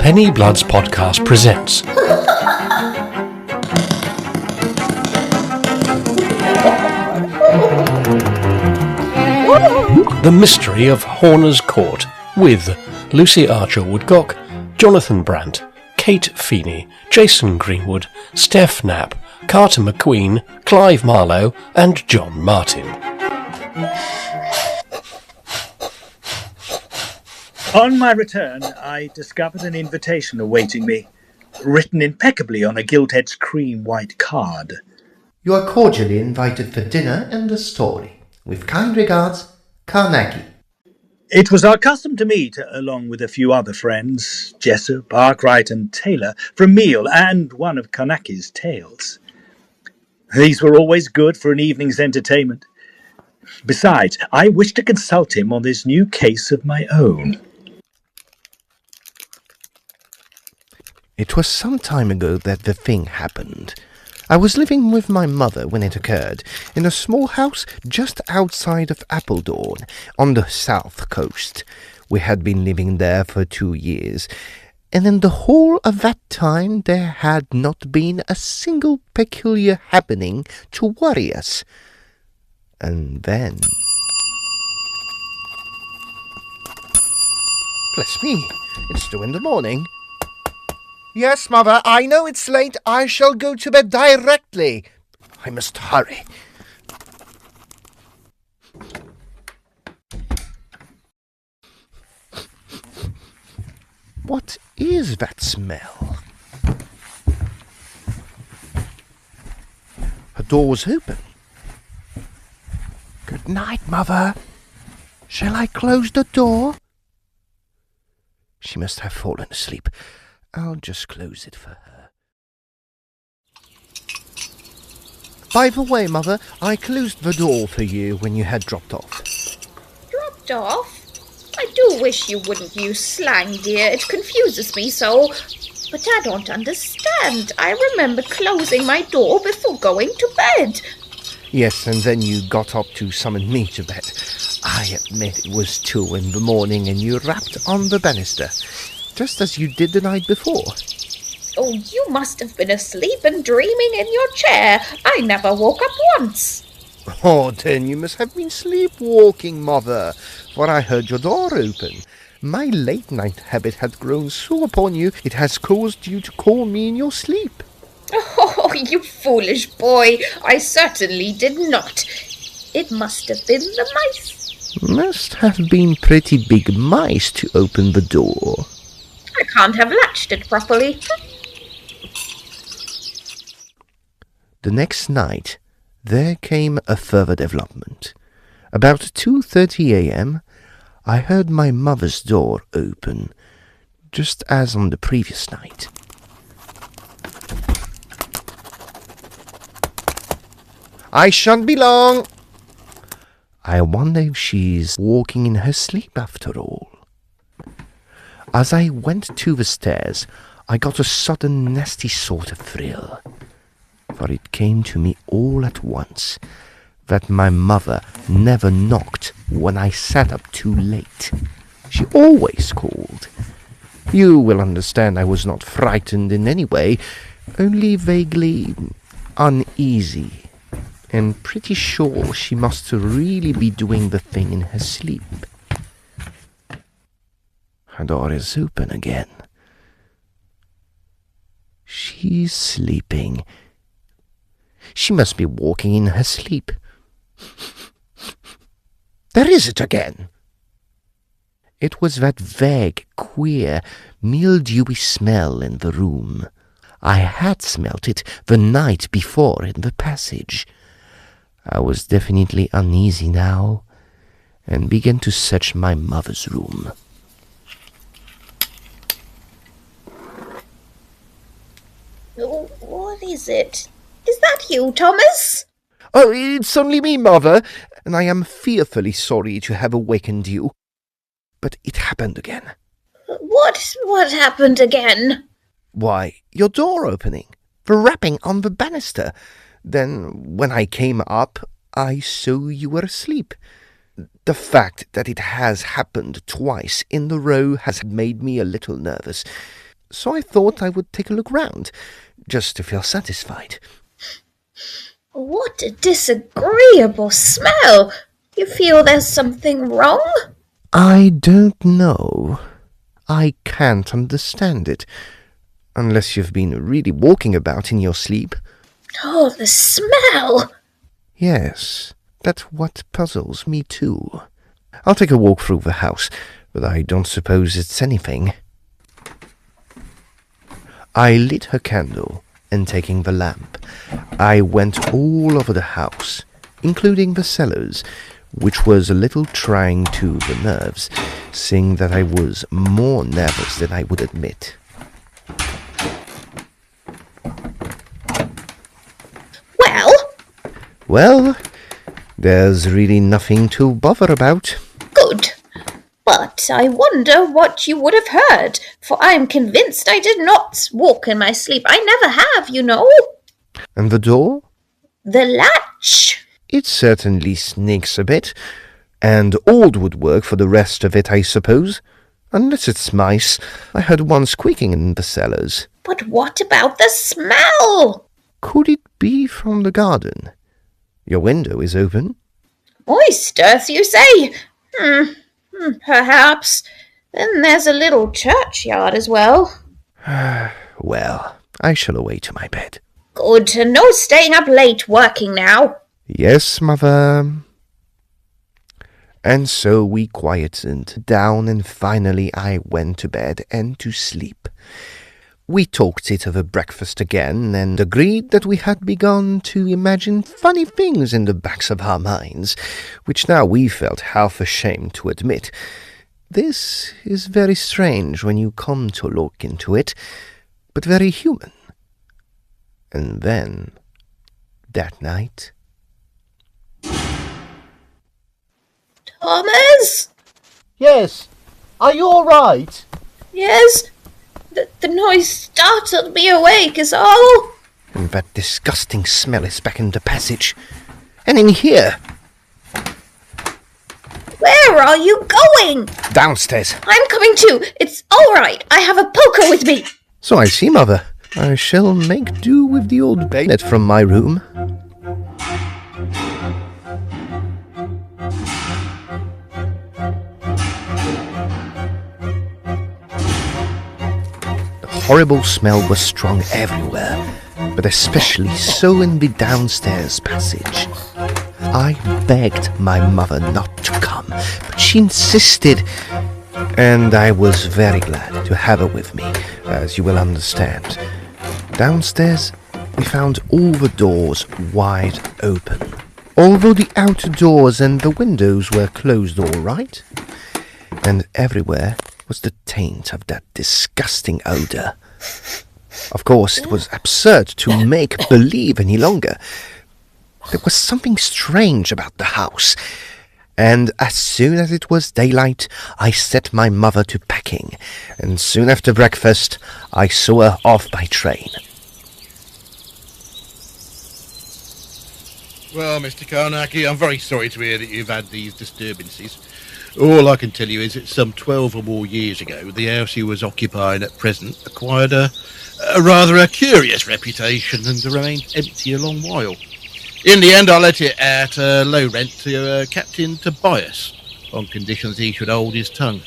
Penny Bloods podcast presents The Mystery of Horner's Court with Lucy Archer-Woodcock, Jonathan Brandt, Kait Feeney, Jason Greenwood, Steff Knappe, Carter MacQueen, Clive Marlowe and John Martin. On my return, I discovered an invitation awaiting me, written impeccably on a gilt-edged cream-white card. You are cordially invited for dinner and a story. With kind regards, Carnacki. It was our custom to meet, along with a few other friends, Jessup, Arkwright and Taylor, for a meal and one of Carnacki's tales. These were always good for an evening's entertainment. Besides, I wished to consult him on this new case of my own. It was some time ago that the thing happened. I was living with my mother when it occurred, in a small house just outside of Appledorn, on the south coast. We had been living there for 2 years, and in the whole of that time there had not been a single peculiar happening to worry us. And then... Bless me, it's 2 in the morning. Yes, Mother, I know it's late. I shall go to bed directly. I must hurry. What is that smell? Her door was open. Good night, Mother. Shall I close the door? She must have fallen asleep. I'll just close it for her. By the way, Mother, I closed the door for you when you had dropped off. Dropped off? I do wish you wouldn't use slang, dear. It confuses me so. But I don't understand. I remember closing my door before going to bed. Yes, and then you got up to summon me to bed. I admit it was 2 in the morning and you rapped on the banister, just as you did the night before. Oh, you must have been asleep and dreaming in your chair. I never woke up once. Oh, then you must have been sleepwalking, Mother, for I heard your door open. My late-night habit had grown so upon you, it has caused you to call me in your sleep. Oh, you foolish boy. I certainly did not. It must have been the mice. Must have been pretty big mice to open the door. I can't have latched it properly. The next night, there came a further development. About 2:30 a.m., I heard my mother's door open, just as on the previous night. I shan't be long. I wonder if she's walking in her sleep after all. As I went to the stairs, I got a sudden nasty sort of thrill, for it came to me all at once that my mother never knocked when I sat up too late. She always called. You will understand I was not frightened in any way, only vaguely uneasy, and pretty sure she must really be doing the thing in her sleep. Her door is open again. She's sleeping. She must be walking in her sleep. There is it again! It was that vague, queer, mildewy smell in the room. I had smelt it the night before in the passage. I was definitely uneasy now, and began to search my mother's room. What is it? Is that you, Thomas? Oh, it's only me, Mother, and I am fearfully sorry to have awakened you. But it happened again. What happened again? Why, your door opening, the rapping on the banister. Then, when I came up, I saw you were asleep. The fact that it has happened twice in a row has made me a little nervous. so I thought I would take a look round, just to feel satisfied. What a disagreeable smell! You feel there's something wrong? I don't know. I can't understand it, unless you've been really walking about in your sleep. Oh, the smell! Yes, that's what puzzles me too. I'll take a walk through the house, but I don't suppose it's anything. I lit her candle, and taking the lamp, I went all over the house, including the cellars, which was a little trying to the nerves, seeing that I was more nervous than I would admit. Well, there's really nothing to bother about. Good. But I wonder what you would have heard, for I am convinced I did not walk in my sleep. I never have, you know. And the door? The latch. It certainly sneaks a bit, and old would work for the rest of it, I suppose. Unless it's mice. I heard one squeaking in the cellars. But what about the smell? Could it be from the garden? Your window is open. Moist earth, you say? Perhaps. Then there's a little churchyard as well. Well, I shall away to my bed. Good, and no staying up late working now. Yes, mother. And so we quietened down, and finally I went to bed and to sleep. We talked it over breakfast again, and agreed that we had begun to imagine funny things in the backs of our minds, which now we felt half ashamed to admit. This is very strange when you come to look into it, but very human. And then, that night... Thomas? Yes. Are you all right? Yes. The noise startled me awake is all. And that disgusting smell is back in the passage. And in here. Where are you going? Downstairs. I'm coming too. It's all right. I have a poker with me. So I see, mother. I shall make do with the old bayonet from my room. The horrible smell was strong everywhere, but especially so in the downstairs passage. I begged my mother not to come, but she insisted, and I was very glad to have her with me, as you will understand. Downstairs, we found all the doors wide open, although the outdoors and the windows were closed all right, and everywhere was the taint of that disgusting odour. Of course, it was absurd to make believe any longer. There was something strange about the house, and as soon as it was daylight, I set my mother to packing, and soon after breakfast, I saw her off by train. Well, Mr. Carnacki, I'm very sorry to hear that you've had these disturbances. All I can tell you is that some 12 or more years ago, the house you was occupying at present acquired a rather a curious reputation and remained empty a long while. In the end, I let it at low rent to Captain Tobias, on condition that he should hold his tongue,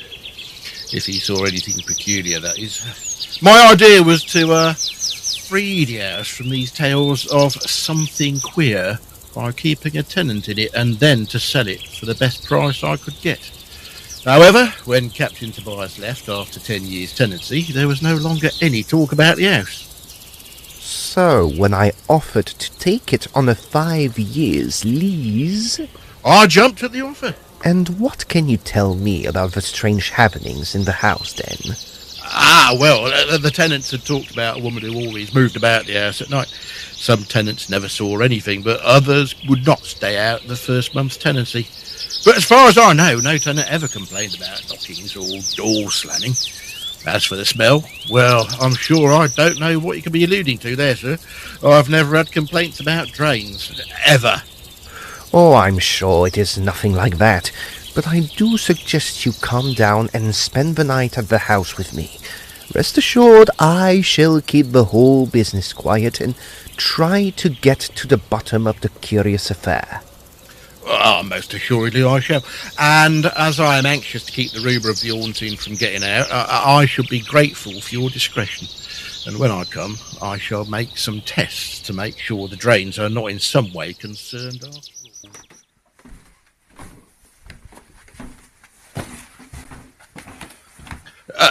if he saw anything peculiar, that is. My idea was to free the house from these tales of something queer by keeping a tenant in it, and then to sell it for the best price I could get. However, when Captain Tobias left after 10 years' tenancy, there was no longer any talk about the house. So, when I offered to take it on a 5 years lease... I jumped at the offer. And what can you tell me about the strange happenings in the house, then? Well, the tenants had talked about a woman who always moved about the house at night. Some tenants never saw anything, but others would not stay out the first month's tenancy. But as far as I know, no tenant ever complained about knockings or door slamming. As for the smell, well, I'm sure I don't know what you could be alluding to there, sir. I've never had complaints about drains, ever. Oh, I'm sure it is nothing like that, but I do suggest you come down and spend the night at the house with me. Rest assured, I shall keep the whole business quiet and try to get to the bottom of the curious affair. Most assuredly I shall. And as I am anxious to keep the rumour of the haunting from getting out, I shall be grateful for your discretion. And when I come, I shall make some tests to make sure the drains are not in some way concerned after all.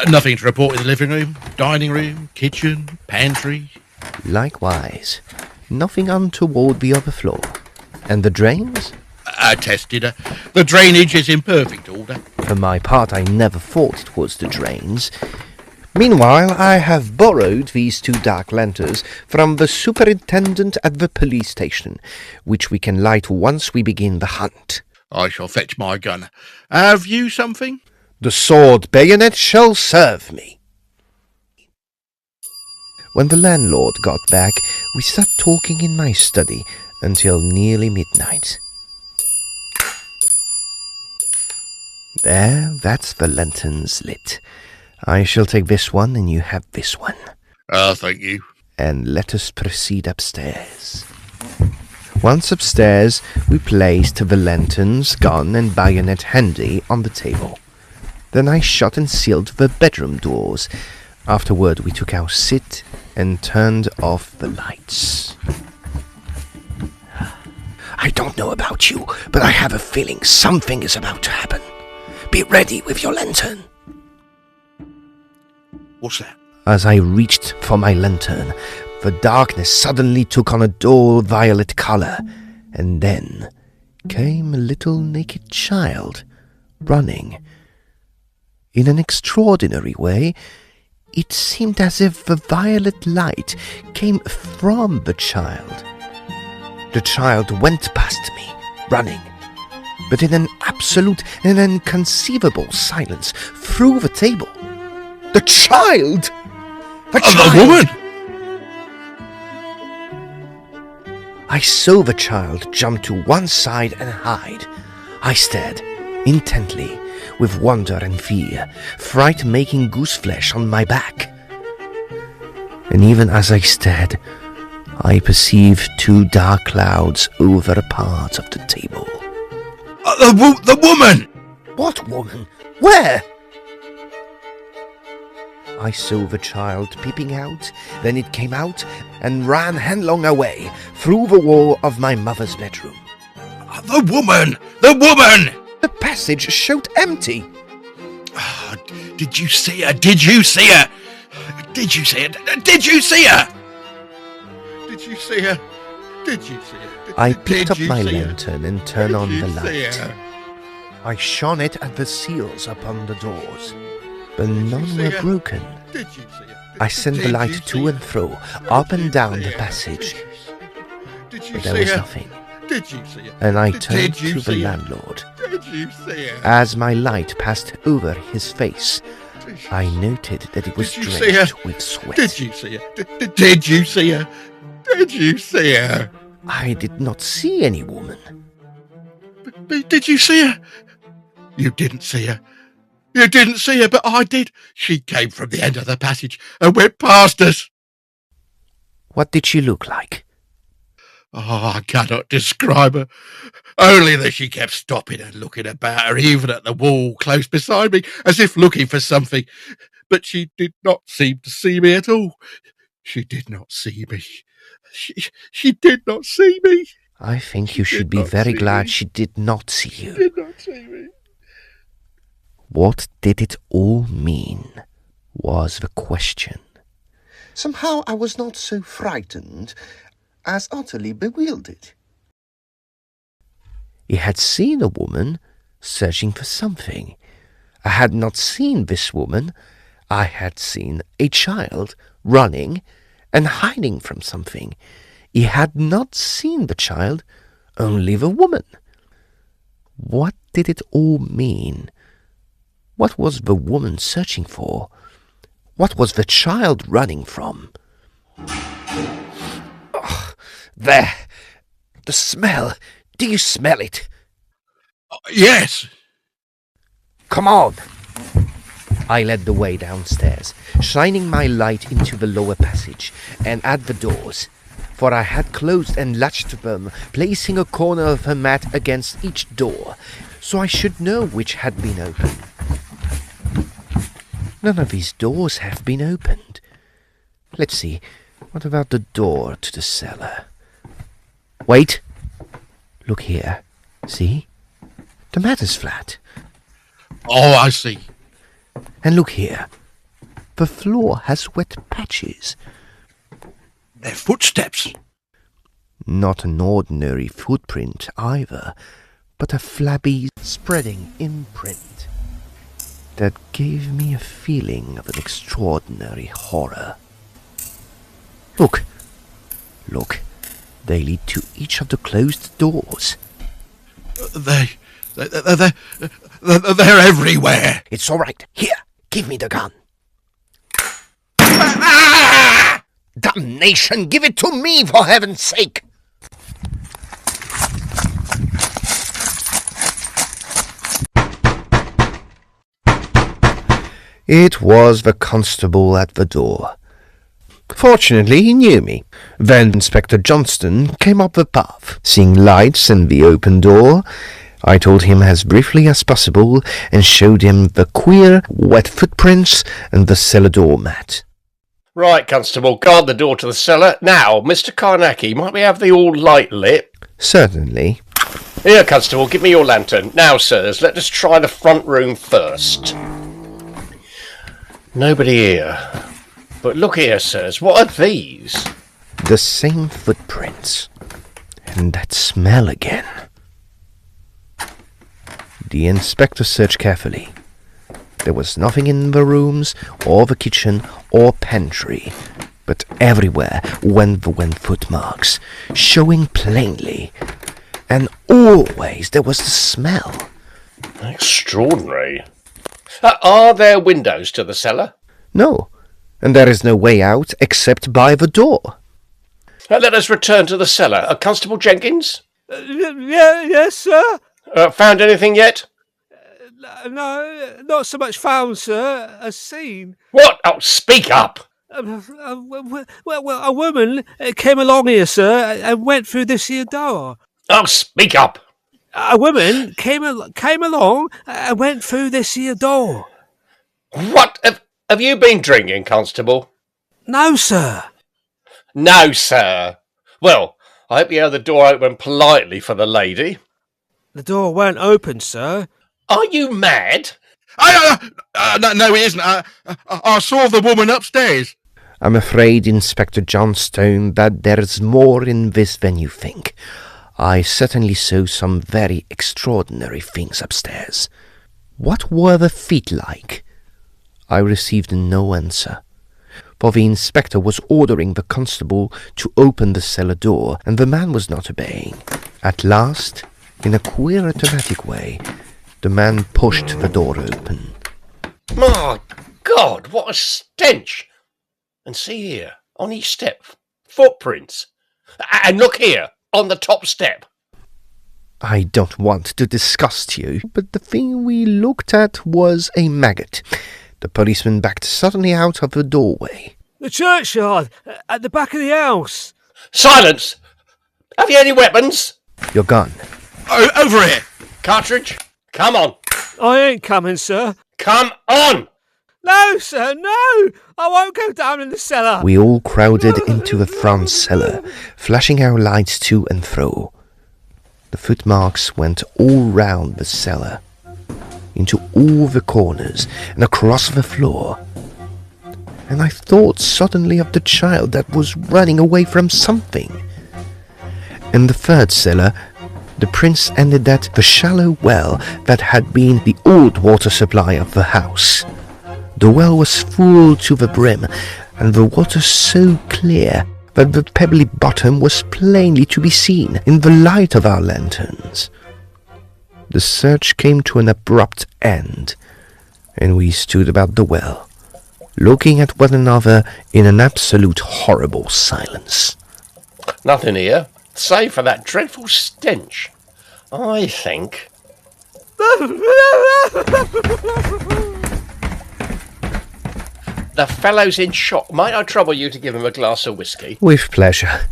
Nothing to report in the living room, dining room, kitchen, pantry? Likewise. Nothing untoward the other floor. And the drains? Tested. The drainage is in perfect order. For my part, I never thought it was the drains. Meanwhile, I have borrowed these 2 dark lanterns from the superintendent at the police station, which we can light once we begin the hunt. I shall fetch my gun. Have you something? The sword bayonet shall serve me. When the landlord got back, we sat talking in my study until nearly midnight. There, that's the lanterns lit. I shall take this one and you have this one. Thank you. And let us proceed upstairs. Once upstairs, we placed the lanterns, gun and bayonet handy on the table. Then I shut and sealed the bedroom doors. Afterward, we took our seat and turned off the lights. I don't know about you, but I have a feeling something is about to happen. Be ready with your lantern. What's that? As I reached for my lantern, the darkness suddenly took on a dull violet color, and then came a little naked child, running. In an extraordinary way, it seemed as if the violet light came from the child. The child went past me, running, but in an absolute and inconceivable silence through the table. The child! The child! The woman! I saw the child jump to one side and hide. I stared intently with wonder and fear, fright making gooseflesh on my back. And even as I stared, I perceived 2 dark clouds over a part of the table. The woman! What woman? Where? I saw the child peeping out, then it came out and ran headlong away through the wall of my mother's bedroom. The woman! The woman! The passage showed empty. Did you see her? Did you see her? Did you see her? Did you see her? Did you see her? Did you see her? I picked up my lantern and turned on the light. I shone it at the seals upon the doors, but none were broken. I sent the light to and fro, up and down the passage, but there was nothing. And I turned to the landlord. As my light passed over his face, I noted that it was drenched with sweat. Did you see her? Did you see her? Did you see her? I did not see any woman. But did you see her? You didn't see her. You didn't see her, but I did. She came from the end of the passage and went past us. What did she look like? Oh, I cannot describe her. Only that she kept stopping and looking about her, even at the wall close beside me, as if looking for something. But she did not seem to see me at all. She did not see me. She did not see me. I think you should be very glad she did not see you. She did not see me. What did it all mean, was the question. Somehow I was not so frightened as utterly bewildered. He had seen a woman searching for something. I had not seen this woman. I had seen a child running and hiding from something. He had not seen the child, only the woman. What did it all mean? What was the woman searching for? What was the child running from? Oh, there! The smell! Do you smell it? Yes! Come on! I led the way downstairs, shining my light into the lower passage and at the doors, for I had closed and latched them, placing a corner of her mat against each door, so I should know which had been opened. None of these doors have been opened. Let's see, what about the door to the cellar? Wait! Look here. See? The mat is flat. Oh, I see. And look here. The floor has wet patches. They're footsteps. Not an ordinary footprint either, but a flabby, spreading imprint that gave me a feeling of an extraordinary horror. Look. Look. They lead to each of the closed doors. They're everywhere. It's all right. Here, give me the gun. Damnation, give it to me, for heaven's sake! It was the constable at the door. Fortunately, he knew me. Then Inspector Johnston came up the path. Seeing lights and the open door, I told him as briefly as possible and showed him the queer, wet footprints and the cellar door mat. Right, Constable, guard the door to the cellar. Now, Mr. Carnacki, might we have the all light lit? Certainly. Here, Constable, give me your lantern. Now, sirs, let us try the front room first. Nobody here. But look here, sirs, what are these? The same footprints. And that smell again. The inspector searched carefully. There was nothing in the rooms, or the kitchen, or pantry, but everywhere went the wet footmarks, showing plainly. And always there was the smell. Extraordinary. Are there windows to the cellar? No, and there is no way out except by the door. Let us return to the cellar. Constable Jenkins? Yes, sir. Found anything yet? No, not so much found, sir, as seen. What? Oh, speak up! Well, a woman came along here, sir, and went through this here door. Oh, speak up! A woman came along and went through this here door. What? Have you been drinking, Constable? No, sir. No, sir. Well, I hope you held the door open politely for the lady. The door weren't open, sir. Are you mad? No, it isn't. I saw the woman upstairs. I'm afraid, Inspector Johnstone, that there's more in this than you think. I certainly saw some very extraordinary things upstairs. What were the feet like? I received no answer, for the inspector was ordering the constable to open the cellar door, and the man was not obeying. At last, in a queer automatic way, the man pushed the door open. My God, what a stench! And see here, on each step, footprints. And look here, on the top step. I don't want to disgust you, but the thing we looked at was a maggot. The policeman backed suddenly out of the doorway. The churchyard, at the back of the house. Silence! Have you any weapons? Your gun. Over here. Cartridge? Come on. I ain't coming, sir. Come on! No, sir, no! I won't go down in the cellar. We all crowded into the front cellar, flashing our lights to and fro. The footmarks went all round the cellar, into all the corners and across the floor. And I thought suddenly of the child that was running away from something. In the third cellar, the prince ended at the shallow well that had been the old water supply of the house. The well was full to the brim, and the water so clear that the pebbly bottom was plainly to be seen in the light of our lanterns. The search came to an abrupt end, and we stood about the well, looking at one another in an absolute horrible silence. Nothing here, save for that dreadful stench. I think... The fellow's in shock. Might I trouble you to give him a glass of whiskey? With pleasure.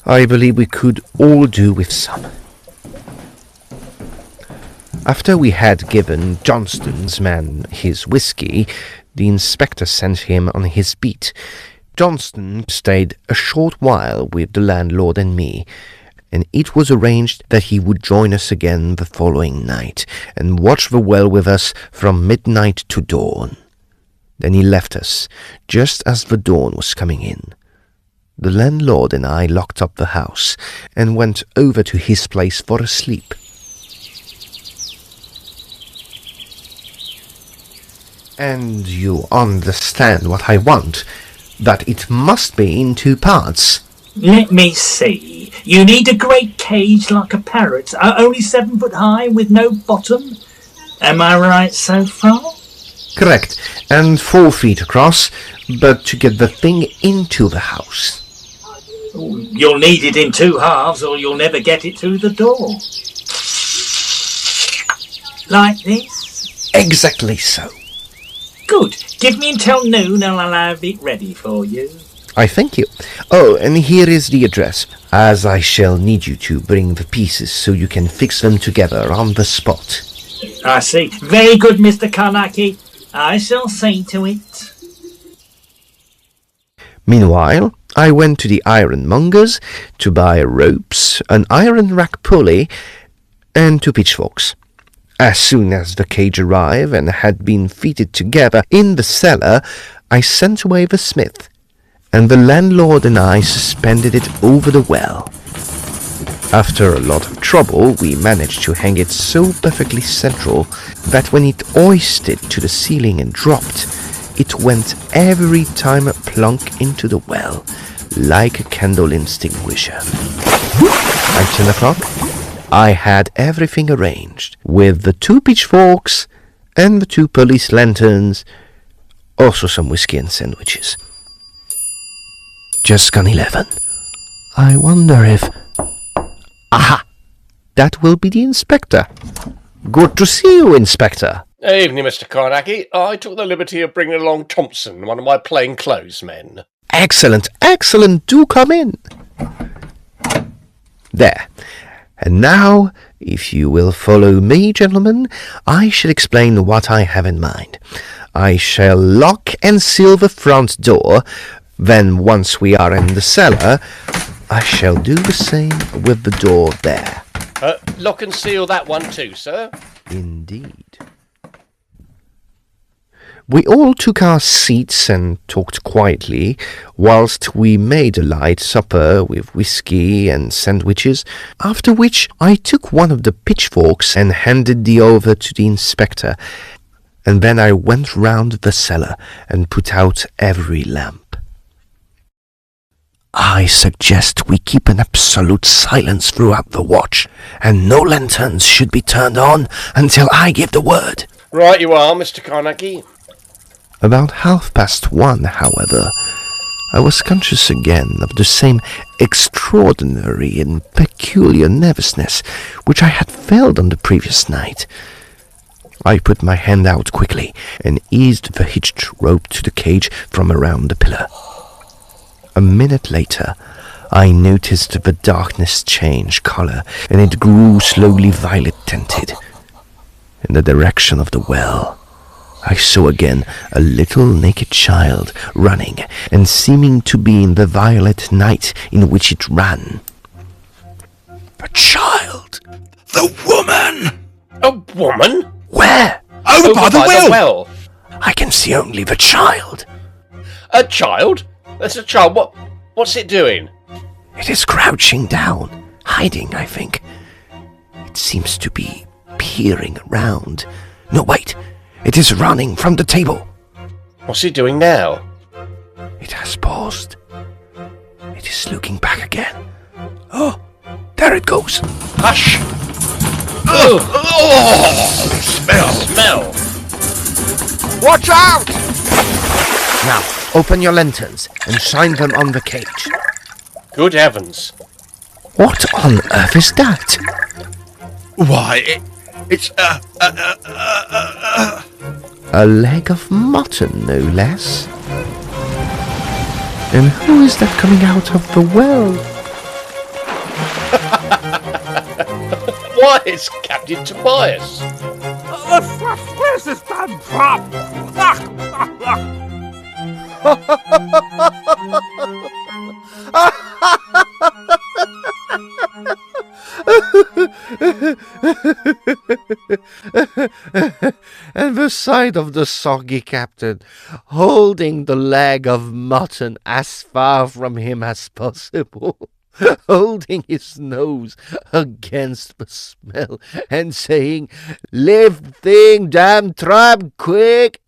I believe we could all do with some. After we had given Johnston's man his whiskey, the inspector sent him on his beat. Johnston stayed a short while with the landlord and me, and it was arranged that he would join us again the following night, and watch the well with us from midnight to dawn. Then he left us, just as the dawn was coming in. The landlord and I locked up the house, and went over to his place for a sleep. And you understand what I want, that it must be in 2 parts. Let me see. You need a great cage like a parrot's, only 7 foot high with no bottom. Am I right so far? Correct, and 4 feet across, but to get the thing into the house. You'll need it in 2 halves or you'll never get it through the door. Like this? Exactly so. Good. Give me until noon and I'll have it ready for you. I thank you. Oh, and here is the address, as I shall need you to bring the pieces so you can fix them together on the spot. I see. Very good, Mr. Carnacki. I shall see to it. Meanwhile, I went to the ironmonger's to buy ropes, an iron rack pulley, and 2 pitchforks. As soon as the cage arrived and had been fitted together in the cellar, I sent away the smith, and the landlord and I suspended it over the well. After a lot of trouble, we managed to hang it so perfectly central that when it hoisted to the ceiling and dropped, it went every time plunk into the well, like a candle extinguisher. At 10 o'clock, I had everything arranged, with the 2 pitchforks and the 2 police lanterns, also some whiskey and sandwiches. Just gone 11. I wonder if... Aha! That will be the inspector. Good to see you, Inspector. Evening, Mr. Carnacki. I took the liberty of bringing along Thompson, one of my plainclothes men. Excellent, excellent. Do come in. There. And now, if you will follow me, gentlemen, I shall explain what I have in mind. I shall lock and seal the front door. Then, once we are in the cellar, I shall do the same with the door there. Lock and seal that one too, sir. Indeed. We all took our seats and talked quietly, whilst we made a light supper with whiskey and sandwiches, after which I took one of the pitchforks and handed the other to the inspector, and then I went round the cellar and put out every lamp. I suggest we keep an absolute silence throughout the watch, and no lanterns should be turned on until I give the word. Right you are, Mr. Carnacki. About 1:30, however, I was conscious again of the same extraordinary and peculiar nervousness which I had felt on the previous night. I put my hand out quickly and eased the hitched rope to the cage from around the pillar. A minute later, I noticed the darkness change color, and it grew slowly violet-tinted. In the direction of the well, I saw again a little naked child running, and seeming to be in the violet night in which it ran. The child! The woman! A woman? Where? Over by the well! I can see only the child. A child? That's a child. What's it doing? It is crouching down, hiding, I think. It seems to be peering around. No, wait. It is running from the table. What's it doing now? It has paused. It is looking back again. Oh, there it goes. Hush! Smell! Watch out! Now, open your lanterns and shine them on the cage. Good heavens. What on earth is that? Why, it's A leg of mutton, no less. And who is that coming out of the well? Why, it's Captain Tobias. Where's this damn trap? And the sight of the soggy captain holding the leg of mutton as far from him as possible, holding his nose against the smell and saying, "Lift thing, damn trap, quick!"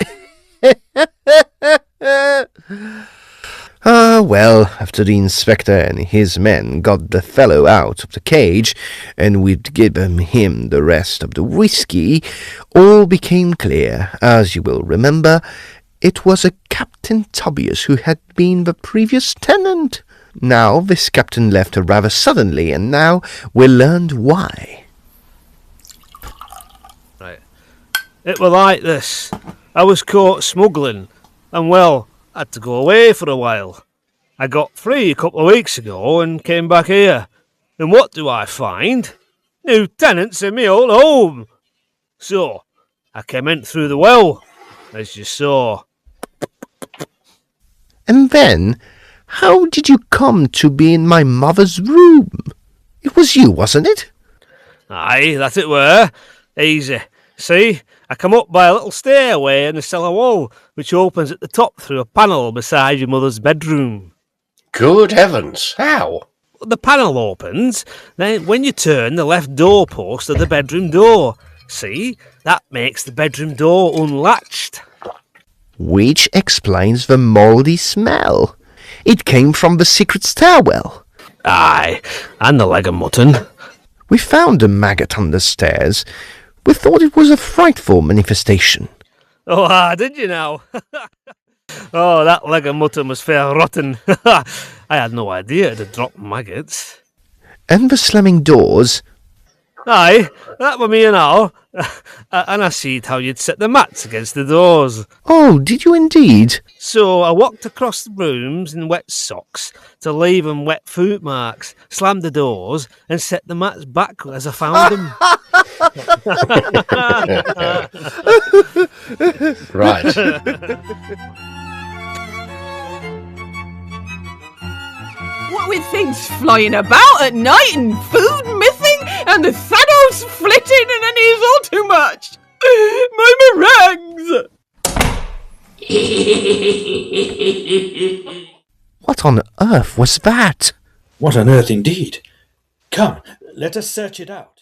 Well, after the inspector and his men got the fellow out of the cage, and we'd given him the rest of the whiskey, all became clear. As you will remember, it was a Captain Tobias who had been the previous tenant. Now this captain left rather suddenly, and now we learned why. Right. It were like this. I was caught smuggling, and well, I had to go away for a while. I got free a couple of weeks ago and came back here. And what do I find? New tenants in me old home. So, I came in through the well, as you saw. And then, how did you come to be in my mother's room? It was you, wasn't it? Aye, that it were. Easy. See, I come up by a little stairway in the cellar wall, which opens at the top through a panel beside your mother's bedroom. Good heavens, how? The panel opens, then when you turn the left doorpost of the bedroom door, see, that makes the bedroom door unlatched. Which explains the mouldy smell. It came from the secret stairwell. Aye, and the leg of mutton. We found the maggot on the stairs. We thought it was a frightful manifestation. Oh, did you now? Oh, that leg of mutton was fair rotten. I had no idea it had dropped maggots. And the slamming doors. Aye, that were me and all. And I seed how you'd set the mats against the doors. Oh, did you indeed? So I walked across the rooms in wet socks to leave 'em wet foot marks, slammed the doors, and set the mats back as I found them. Right. What with things flying about at night and food missing and the shadows flitting and any is all too much. My meringues! What on earth was that? What on earth indeed? Come, let us search it out.